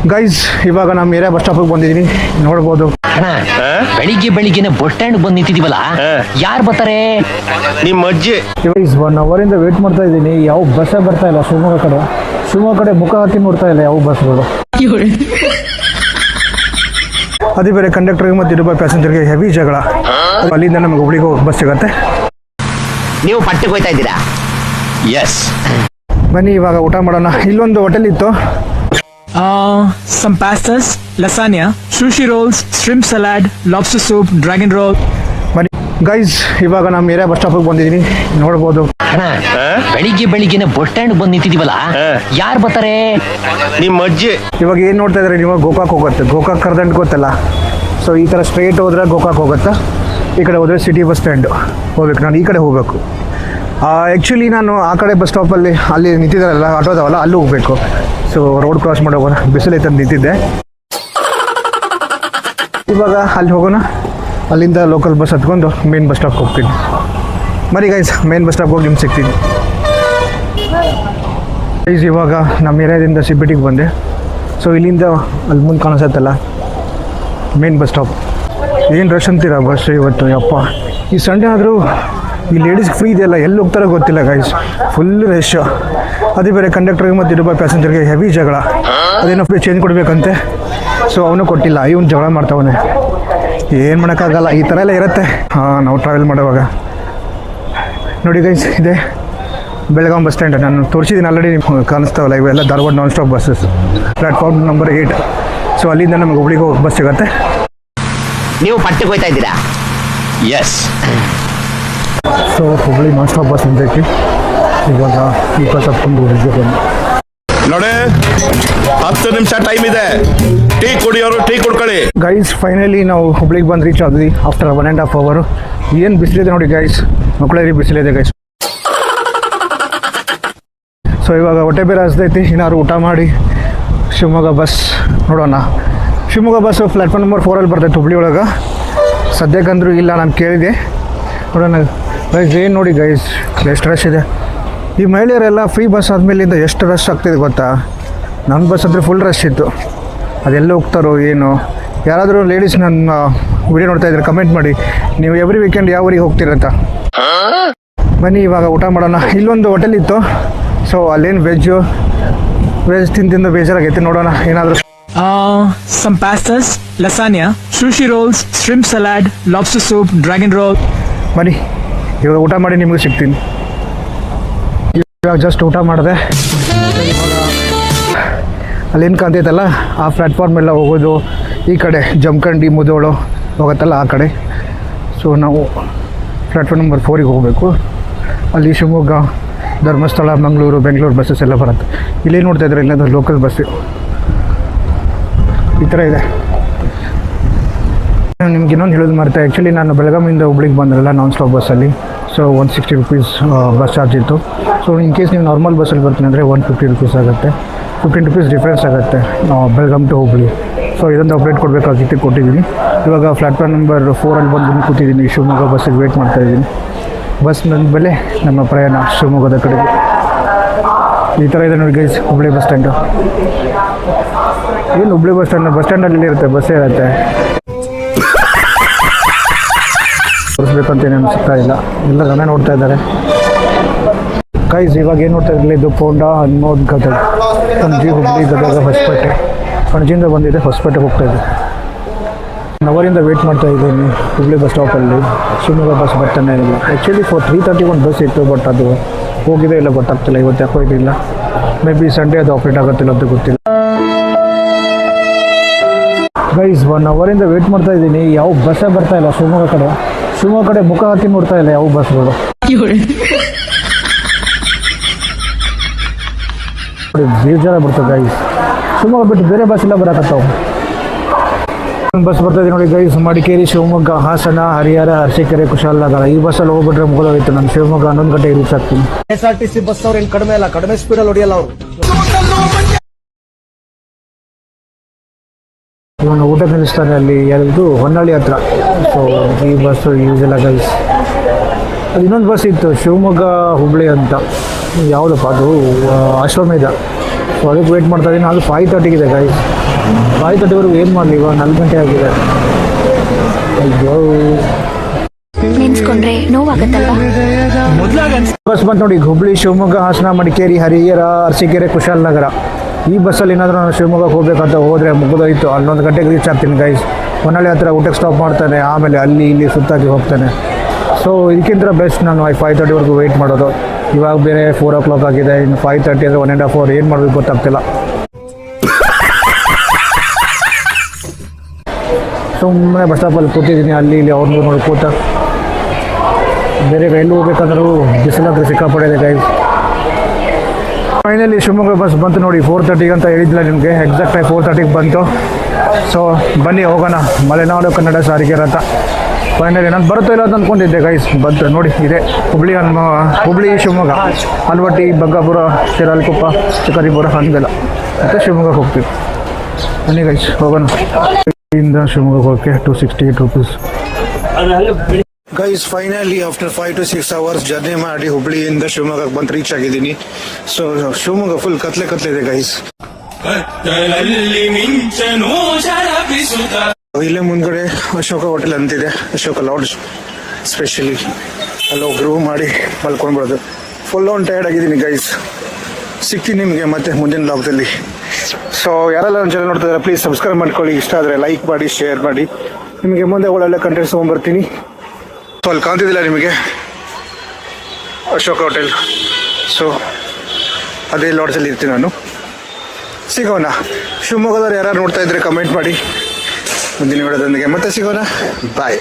Guys ಇವಾಗ ನಮ್ಮ area bus ಸ್ಟಾಪಿಗೆ ಬಂದಿದ್ದೀನಿ, ನೋಡ್ಬೋದು. ಬೆಳಿಗ್ಗೆ ಬಸ್ ಸ್ಟ್ಯಾಂಡ್ ಬಂದು ನಿಂತಿದೀವಲ್ಲ, ಯಾರು ಬರ್ತಾರೆ? ನಿಮ್ಮ ಅಜ್ಜಿ. ಗೈಸ್ 1 ಅವರಿಂದ ವೇಟ್ ಮಾಡ್ತಾ ಇದ್ದೀನಿ, ಯಾವ ಬಸ್ಸೇ ಬರ್ತಾ ಇಲ್ಲ. ಶಿವಮೊಗ್ಗ ಕಡೆ ಮುಖ ಹಾಕಿ ನೋಡ್ತಾ ಇಲ್ಲ ಯಾವ ಬಸ್ಗಳು. ಅದೇ ಬೇರೆ ಕಂಡಕ್ಟರ್ಗೆ ಮತ್ತು ಇನ್ನೊಬ್ಬ ಪ್ಯಾಸೆಂಜರ್ಗೆ ಹೆವಿ ಜಗಳ. ಅಲ್ಲಿಂದ ನಮಗೆ ಹುಬ್ಳಿಗೆ ಬಸ್ ಸಿಗತ್ತೆ. ನೀವು ಪಟ್ಟಕ್ಕೆ ಹೋಯ್ತಾ ಇದ್ದೀರಾ? ಎಸ್. ಬನ್ನಿ ಇವಾಗ ಊಟ ಮಾಡೋಣ. ಇಲ್ಲೊಂದು ಹೋಟೆಲ್ ಇತ್ತು. Some pastas, lasagna, sushi rolls, shrimp salad, lobster soup, dragon roll. ಬನ್ನಿ ಗೈಸ್ ಇವಾಗ ನಮ್ಮ ಏರಿಯಾ ಬಸ್ ಸ್ಟಾಪಿಗೆ ಬಂದಿದ್ದೀನಿ, ನೋಡ್ಬೋದು. ಬೆಳಿಗ್ಗೆ ಬಸ್ ಸ್ಟ್ಯಾಂಡ್ ಬಂದು ನಿಂತಿದೀವಲ್ಲ, ಯಾರು ಬರ್ತಾರೆ? ನಿಮ್ಮ ಅಜ್ಜಿ. ಇವಾಗ ಏನು ನೋಡ್ತಾ ಇದ್ದಾರೆ ನೀವು? ಗೋಕಾಕ್ ಹೋಗುತ್ತೆ. ಗೋಕಾಕ್ ಕರ್ದಂಡು ಗೊತ್ತಲ್ಲ. ಸೊ ಈ ಥರ ಸ್ಟ್ರೈಟ್ ಹೋದ್ರೆ ಗೋಕಾಕ್ ಹೋಗುತ್ತೆ. ಈ ಕಡೆ ಹೋದರೆ ಸಿಟಿ ಬಸ್ ಸ್ಟ್ಯಾಂಡ್ ಹೋಗ್ಬೇಕು. ನಾನು ಈ ಕಡೆ ಹೋಗಬೇಕು. ಆ್ಯಕ್ಚುಲಿ ನಾನು ಆ ಕಡೆ ಬಸ್ ಸ್ಟಾಪಲ್ಲಿ ಅಲ್ಲಿ ನಿಂತಿದ್ದಾರಲ್ಲ ಆಟೋದವಲ್ಲ, ಅಲ್ಲಿ ಹೋಗಬೇಕು. ಸೊ ರೋಡ್ ಕ್ರಾಸ್ ಮಾಡೋ ಬಿಸಿಲೈತೆ ಅಂತ ನಿಂತಿದ್ದೆ. ಇವಾಗ ಅಲ್ಲಿ ಹೋಗೋಣ. ಅಲ್ಲಿಂದ ಲೋಕಲ್ ಬಸ್ ಹತ್ಕೊಂಡು ಮೇನ್ ಬಸ್ ಸ್ಟಾಪ್ಗೆ ಹೋಗ್ತೀನಿ. ಮರಿ ಗೈಸ್ ಮೇನ್ ಬಸ್ ಸ್ಟಾಪ್ಗೆ ಹೋಗಿ ನಿಮ್ಗೆ ಸಿಗ್ತೀನಿ. ಗೈಸ್ ಇವಾಗ ನಮ್ಮ ಏರಿಯಾದಿಂದ ಸಿಬಿಟಿಗೆ ಬಂದೆ. ಸೊ ಇಲ್ಲಿಂದ ಅಲ್ಲಿ ಮುಂದೆ ಕಾಣಿಸುತ್ತಲ್ಲ ಮೇನ್ ಬಸ್ ಸ್ಟಾಪ್. ಏನು ರಶ್ ಅಂತೀರ ಬಸ್ ಇವತ್ತು, ಯಪ್ಪ. ಈ ಸಂಡೇ ಆದರೂ ಈ ಲೇಡೀಸ್ಗೆ ಫ್ರೀ ಇದೆಯಲ್ಲ, ಎಲ್ಲಿ ಹೋಗ್ತಾರೋ ಗೊತ್ತಿಲ್ಲ ಗೈಸ್, ಫುಲ್ ರಶ್. ಅದೇ ಬೇರೆ ಕಂಡಕ್ಟರ್ಗೆ ಮತ್ತು ಇನ್ನೊಬ್ಬ ಪ್ಯಾಸೆಂಜರ್ಗೆ ಹೆವಿ ಜಗಳ. ಅದೇನೋ ಚೇಂಜ್ ಕೊಡಬೇಕಂತೆ. ಸೊ ಅವನು ಕೊಟ್ಟಿಲ್ಲ, ಇವನು ಜಗಳ ಮಾಡ್ತಾವನೆ. ಏನು ಮಾಡೋಕ್ಕಾಗಲ್ಲ, ಈ ಥರ ಎಲ್ಲ ಇರುತ್ತೆ ನಾವು ಟ್ರಾವೆಲ್ ಮಾಡುವಾಗ. ನೋಡಿ ಗೈಸ್, ಇದೆ ಬೆಳಗಾಂ ಬಸ್ ಸ್ಟ್ಯಾಂಡ್. ನಾನು ತೋರಿಸಿದ್ದೀನಿ ಆಲ್ರೆಡಿ, ನಿಮ್ಗೆ ಕಾಣಿಸ್ತಾವಲ್ಲ ಇವೆಲ್ಲ Dharwad non stop buses. Platform number 8. So ಅಲ್ಲಿಂದ ನಮಗೆ ಹುಬ್ಳಿಗೆ ಹೋಗಿ ಬಸ್ ಸಿಗುತ್ತೆ. ನೀವು ಪಟ್ಟಕ್ಕೆ ಹೋಯ್ತಾ ಇದ್ದೀರಾ? Yes. So Hubli non stop bus ನಿಂತೈತಿ. ಇವಾಗ ಈ ಬಸ್ ಹತ್ಕೊಂಡು ಹುಬ್ಳಿಗೆ ಬಂದು ನೋಡಿ 10 ನಿಮಿಷ ಟೈಮ್ ಇದೆ. ಟೀ ಕುಡಿಯೋರು ಟೀ ಕುಡ್ಕೊಳ್ಳಿ. ಗೈಸ್ ಫೈನಲಿ ನಾವು ಹುಬ್ಳಿಗೆ ಬಂದು ರೀಚ್ ಆದ್ವಿ ಆಫ್ಟರ್ 1.5 ಅವರ್. ಏನು ಬಿಸಿಲಿದೆ ನೋಡಿ ಗೈಸ್, ಮಕ್ಕಳಲ್ಲಿ ಬಿಸಿಲಿದೆ ಗೈಸ್. ಸೊ ಇವಾಗ ಹೊಟ್ಟೆ ಬೇರೆ ಹಸ್ದೈತಿ, ಏನಾದ್ರು ಊಟ ಮಾಡಿ ಶಿವಮೊಗ್ಗ ಬಸ್ ನೋಡೋಣ. ಶಿವಮೊಗ್ಗ ಬಸ್ಸು ಪ್ಲಾಟ್ಫಾರ್ಮ್ ನಂಬರ್ 4 ಬರ್ತೈತೆ ಹುಬ್ಳಿ ಒಳಗೆ. ಸದ್ಯಕ್ಕಂದ್ರೂ ಇಲ್ಲ, ನಾನು ಕೇಳಿದೆ. ನೋಡೋಣ ಗೈಸ್. ಏನು ನೋಡಿ ಗೈಸ್, ಎಷ್ಟು ರಶ್ ಇದೆ. ಈ ಮಹಿಳೆಯರೆಲ್ಲ ಫ್ರೀ ಬಸ್ ಆದಮೇಲಿಂದ ಎಷ್ಟು ರಶ್ ಆಗ್ತಿದೆ ಗೊತ್ತಾ. ನನ್ನ ಬಸ್ ಅಂದರೆ ಫುಲ್ ರಶ್ ಇತ್ತು. ಅದೆಲ್ಲ ಹೋಗ್ತಾರೋ ಏನು. ಯಾರಾದರೂ ಲೇಡೀಸ್ ನನ್ನ ವಿಡಿಯೋ ನೋಡ್ತಾ ಇದ್ದಾರೆ, ಕಮೆಂಟ್ ಮಾಡಿ ನೀವು ಎವ್ರಿ ವೀಕೆಂಡ್ ಯಾವ ಊರಿಗೆ ಹೋಗ್ತೀರಂತ. ಬನ್ನಿ ಇವಾಗ ಊಟ ಮಾಡೋಣ. ಇಲ್ಲೊಂದು ಹೋಟೆಲ್ ಇತ್ತು. ಸೊ ಅಲ್ಲೇನು ವೆಜ್ ತಿಂದು ಬೇಜಾರಾಗೈತೆ. ನೋಡೋಣ ಏನಾದರೂ. Some pastas, lasagna, sushi rolls, shrimp salad, lobster soup, dragon roll. ಬನ್ನಿ ಇವಾಗ ಊಟ ಮಾಡಿ ನಿಮಗೆ ಸಿಗ್ತೀನಿ. ಇವಾಗ ಜಸ್ಟ್ ಊಟ ಮಾಡಿದೆ. ಅಲ್ಲೇನು ಕಾಣ್ತೈತಲ್ಲ ಆ ಪ್ಲ್ಯಾಟ್ಫಾರ್ಮ್ ಎಲ್ಲ ಹೋಗೋದು ಈ ಕಡೆ ಜಮಖಂಡಿ ಮುಧೋಳು ಹೋಗುತ್ತಲ್ಲ ಆ ಕಡೆ. ಸೊ ನಾವು ಪ್ಲ್ಯಾಟ್ಫಾರ್ಮ್ ನಂಬರ್ 4ಗೆ ಹೋಗಬೇಕು. ಅಲ್ಲಿ ಶಿವಮೊಗ್ಗ, ಧರ್ಮಸ್ಥಳ, ಮಂಗಳೂರು, ಬೆಂಗಳೂರು ಬಸ್ಸಸ್ ಎಲ್ಲ ಬರುತ್ತೆ. ಇಲ್ಲೇ ನೋಡ್ತಾ ಇದ್ದಾರೆ, ಇಲ್ಲೊಂದು ಲೋಕಲ್ ಬಸ್ಸು ಈ ಥರ ಇದೆ. ನಿಮ್ಗೆ ಇನ್ನೊಂದು ಹೇಳೋದು ಮರ್ತೆ, ಆ್ಯಕ್ಚುಲಿ ನಾನು ಬೆಳಗಾವಿಯಿಂದ ಹುಬ್ಳಿಗೆ ಬಂದಿರಲ್ಲ ನಾನ್ ಸ್ಟಾಪ್ ಬಸ್ಸಲ್ಲಿ. ಸೊ 160 ರುಪೀಸ್ ಬಸ್ ಚಾರ್ಜ್ ಇತ್ತು. ಸೊ ಇನ್ ಕೇಸ್ ನೀವು ನಾರ್ಮಲ್ ಬಸ್ಸಲ್ಲಿ ಬರ್ತೀನಿ ಅಂದರೆ 150 ರುಪೀಸ್ ಆಗುತ್ತೆ. 15 ರುಪೀಸ್ ಡಿಫ್ರೆನ್ಸ್ ಆಗುತ್ತೆ ಬೆಳಗಾಂ ಟು ಹುಬ್ಳಿ. ಸೊ ಇದೊಂದು ಅಪ್ಡೇಟ್ ಕೊಡಬೇಕಾಗಿತ್ತು, ಕೊಟ್ಟಿದ್ದೀನಿ. ಇವಾಗ ಪ್ಲಾಟ್ಫಾರ್ಮ್ ನಂಬರ್ 4ಅಲ್ಲಿ ಬಂದು ಕೂತಿದ್ದೀನಿ. ಶಿವಮೊಗ್ಗ ಬಸ್ಸಿಗೆ ವೇಟ್ ಮಾಡ್ತಾಯಿದ್ದೀನಿ. ಬಸ್ ನನ್ನ ಬೆಲೆ ನಮ್ಮ ಪ್ರಯಾಣ ಶಿವಮೊಗ್ಗದ ಕಡೆಗೆ. ಈ ಥರ ಇದೆ ನೋಡಿ ಗೈಸ್ ಹುಬ್ಳಿ ಬಸ್ ಸ್ಟ್ಯಾಂಡು. ಏನು ಹುಬ್ಳಿ ಬಸ್ ಸ್ಟ್ಯಾಂಡಲ್ಲಿ ಇರುತ್ತೆ, ಬಸ್ಸೇ ಇರುತ್ತೆ. ತೋರಿಸ್ಬೇಕಂತ ಏನು ಅನಿಸ್ತಾ ಇಲ್ಲ, ಎಲ್ಲ ಜನ ನೋಡ್ತಾ ಇದ್ದಾರೆ ಗೈಸ್. ಇವಾಗ ಏನು ನೋಡ್ತಾ ಇರಲಿಲ್ಲ, ಇದು ಪೋಂಡ ಅನ್ನೋದು ಗದಗ, ಪಣಜಿ, ಹುಬ್ಳಿ, ಗದಗ, ಹೊಸಪೇಟೆ. ಪಣಜಿಯಿಂದ ಬಂದಿದೆ, ಹೊಸಪೇಟೆಗೆ ಹೋಗ್ತಾಯಿದ್ದೆ. 1 ಅವರಿಂದ ವೇಟ್ ಮಾಡ್ತಾ ಇದ್ದೀನಿ ಹುಬ್ಳಿ ಬಸ್ ಸ್ಟಾಪಲ್ಲಿ. ಶಿವಮೊಗ್ಗ ಬಸ್ ಬರ್ತಾನೆ ಇಲ್ಲ. ಆ್ಯಕ್ಚುಲಿ 3:30 ಒಂದು ಬಸ್ ಇತ್ತು, ಬಟ್ ಅದು ಹೋಗಿದೆ ಇಲ್ಲ ಗೊತ್ತಾಗ್ತಿಲ್ಲ. ಇವತ್ತು ಯಾಕೋ ಇದಿಲ್ಲ. ಮೇ ಬಿ ಸಂಡೇ ಅದು ಆಪ್ರೇಟ್ ಆಗುತ್ತಿಲ್ಲ ಅಂತ ಗೊತ್ತಿಲ್ಲ. ಗೈಸ್ 1 ಅವರಿಂದ ವೇಟ್ ಮಾಡ್ತಾ ಇದ್ದೀನಿ, ಯಾವ ಬಸ್ಸೇ ಬರ್ತಾ ಇಲ್ಲ. ಶಿವಮೊಗ್ಗ ಕಡೆ ಮುಖ ಹಾಕಿ ನೋಡ್ತಾ ಇಲ್ಲ ಯಾವ ಬಸ್ಗಳು. ಬೇಜಾರ ಬರ್ತದೆ ಗೈಸ್. ಶಿವಮೊಗ್ಗ ಬಿಟ್ಟು ಬೇರೆ ಬಸ್ ಎಲ್ಲ ಬರಕತ್ತಾವ. ಬಸ್ ಬರ್ತಾ ಇದೆ ನೋಡಿ ಗೈಸ್, ಮಡಿಕೇರಿ, ಶಿವಮೊಗ್ಗ, ಹಾಸನ, ಹರಿಹರ, ಅರಸೀಕೆರೆ, ಕುಶಾಲನಗರ. ಈ ಬಸ್ಸಲ್ಲಿ ಹೋಗ್ಬಿಟ್ರೆ ಮುಗಿದೋಯ್ತು. ನಾನು ಶಿವಮೊಗ್ಗ 11 ಗಂಟೆಗೆ ರೀಚ್ ಆಗ್ತೀನಿ. SRTC ಬಸ್ ಅವ್ರು ಏನು ಕಡಿಮೆ ಅಲ್ಲ, ಕಡಿಮೆ ಸ್ಪೀಡಲ್ಲಿ ಹೊಡಿಯಲ್ಲ ಅವರು. ಇವನು ಊಟ ನಿಲ್ಲಿಸ್ತಾನೆ ಅಲ್ಲಿ, ಯಾವುದು ಹೊನ್ನಾಳಿ ಹತ್ರ. ಸೊ ಈ ಬಸ್ಸು ಯೂಸ್ ಎಲ್ಲ ಗೈಸ್. ಅದು ಇನ್ನೊಂದು ಬಸ್ ಇತ್ತು ಶಿವಮೊಗ್ಗ ಹುಬ್ಳಿ ಅಂತ, ಯಾವುದಪ್ಪ ಅದು, ಅಶ್ವಮೇಧ. ಸೊ ಅದಕ್ಕೆ ವೇಟ್ ಮಾಡ್ತಾ ಇದ್ದೀನಿ. ಅದು 5:30 ಇದೆ ಗೈಸ್. 5:30ವರೆಗೂ ಏನು ಮಾಡಲಿ, ಇವಾಗ 4 ಗಂಟೆ ಆಗಿದೆ. ಅಯ್ಯೋ ನೆನ್ಸ್ಕೊಂಡ್ರೆ ನೋವಾಗತ್ತಲ್ವಾ? ಮೊದ್ಲಾಗ ಬಸ್ ಬಂತು ನೋಡಿ, ಹುಬ್ಳಿ, ಶಿವಮೊಗ್ಗ, ಹಾಸನ, ಮಡಿಕೇರಿ, ಹರಿಹರ, ಅರಸೀಕೆರೆ, ಕುಶಾಲನಗರ. ಈ ಬಸ್ಸಲ್ಲಿ ಏನಾದರೂ ನಾನು ಶಿವಮೊಗ್ಗಕ್ಕೆ ಹೋಗ್ಬೇಕಂತ ಹೋದರೆ ಮುಗಿದೋಯ್ತು. 11 ಗಂಟೆಗೆ ರೀಚ್ ಆಗ್ತೀನಿ ಗೈಸ್. ಹೊನ್ನಾಳಿ ಹತ್ರ ಊಟಕ್ಕೆ ಸ್ಟಾಪ್ ಮಾಡ್ತಾನೆ, ಆಮೇಲೆ ಅಲ್ಲಿ ಇಲ್ಲಿ ಸುತ್ತಾಗಿ ಹೋಗ್ತಾನೆ. ಸೊ ಇದಕ್ಕಿಂತ ಬೆಸ್ಟ್ ನಾನು 5:30ವರೆಗೂ ವೆಯ್ಟ್ ಮಾಡೋದು. ಇವಾಗ ಬೇರೆ 4 o'clock ಆಗಿದೆ, ಇನ್ನು 5:30 ಅಂದರೆ 1.5 hour ಏನು ಮಾಡಬೇಕು ಗೊತ್ತಾಗ್ತಿಲ್ಲ. ಸುಮ್ಮನೆ ಬಸ್ ಸ್ಟಾಪಲ್ಲಿ ಕೂತಿದ್ದೀನಿ, ಅಲ್ಲಿ ಇಲ್ಲಿ ಅವ್ರನ್ನೂ ನೋಡ್ಕೋತ. ಬೇರೆ ಎಲ್ಲೂ ಹೋಗ್ಬೇಕಂದ್ರೂ ಬಿಸಿಲಾದ್ರೆ ಸಿಕ್ಕಾಪಡಿದೆ ಗೈಸ್. ಫೈನಲಿ ಶಿವಮೊಗ್ಗ ಬಸ್ ಬಂತು ನೋಡಿ, 4:30 ಅಂತ ಹೇಳಿದ್ದಿಲ್ಲ ನಿಮಗೆ, ಎಕ್ಸಾಕ್ಟಾಗಿ 4:30 ಬಂತು. ಸೊ ಬನ್ನಿ ಹೋಗೋಣ, ಮಲೆನಾಡು ಕನ್ನಡ ಸಾರಿಗೆ ರಥ. ಫೈನಲಿ ನಾನು ಬರುತ್ತೋ ಇಲ್ಲ ಅಂತ ಅಂದ್ಕೊಂಡಿದ್ದೆ ಗೈಸ್, ಬಂತು ನೋಡಿ. ಇದೆ ಹುಬ್ಳಿ ಶಿವಮೊಗ್ಗ, ಆಲವಟ್ಟಿ, ಬಂಗಾಪುರ, ಶಿರಾಳಕೊಪ್ಪ, ಚಿಕ್ಕರಿಪುರ, ಹಾಗೆಲ್ಲ ಮತ್ತು ಶಿವಮೊಗ್ಗಕ್ಕೆ ಹೋಗ್ತೀವಿ. ಬನ್ನಿ ಗೈಸ್ ಹೋಗೋಣ. ಇಂದ ಶಿವಮೊಗ್ಗಕ್ಕೆ ಹೋಗೋಕ್ಕೆ 268 rupees. Guys finally after 5 to 6 hours journey ಮಾಡಿ ಹುಬ್ಳಿಯಿಂದ ಶಿವಮೊಗ್ಗಕ್ಕೆ ಬಂದು ರೀಚ್ ಆಗಿದ್ದೀನಿ. ಸೊ ಶಿವಮೊಗ್ಗ ಫುಲ್ ಕತ್ಲೆ ಇದೆ ಗೈಸ್. ಇಲ್ಲೇ ಮುಂದ್ಗಡೆ ಅಶೋಕ ಹೋಟೆಲ್ ಅಂತಿದೆ, ಅಶೋಕ ಲಾಡ್ಜ್ ಸ್ಪೆಷಲಿ. ಅಲ್ಲೋ ಗ್ರೂ ಮಾಡಿ ಮಲ್ಕೊಂಡ್ಬಿಡೋದು. ಫುಲ್ ಆನ್ ಟಯರ್ಡ್ ಆಗಿದ್ದೀನಿ ಗೈಸ್. ಸಿಗ್ತೀನಿ ನಿಮಗೆ ಮತ್ತೆ ಮುಂದಿನ ಲಾಗ್ದಲ್ಲಿ. ಸೊ ಯಾರೆಲ್ಲ ನನ್ನ ಚಾನಲ್ ನೋಡ್ತಾ ಇದ್ದಾರೆ ಪ್ಲೀಸ್ ಸಬ್ಸ್ಕ್ರೈಬ್ ಮಾಡ್ಕೊಳ್ಳಿ. ಇಷ್ಟ ಆದರೆ ಲೈಕ್ ಮಾಡಿ, ಶೇರ್ ಮಾಡಿ. ನಿಮಗೆ ಮುಂದೆ ಒಳ್ಳೊಳ್ಳೆ ಕಂಟೆಂಟ್ಸ್ ತೊಗೊಂಡ್ಬರ್ತೀನಿ. ಸೊ ಅಲ್ಲಿ ಕಾಣ್ತಿದ್ದಿಲ್ಲ ನಿಮಗೆ ಅಶೋಕ ಹೋಟೆಲ್. ಸೊ ಅದೇ ಲಾಡ್ಜಲ್ಲಿ ಇರ್ತೀನಿ ನಾನು. ಸಿಗೋಣ. ಶಿವಮೊಗ್ಗದವ್ರು ಯಾರು ನೋಡ್ತಾ ಇದ್ರೆ ಕಮೆಂಟ್ ಮಾಡಿ. ಮುಂದಿನ ವಿಡಿಯೋದೊಂದಿಗೆ ಮತ್ತೆ ಸಿಗೋಣ. ಬಾಯ್.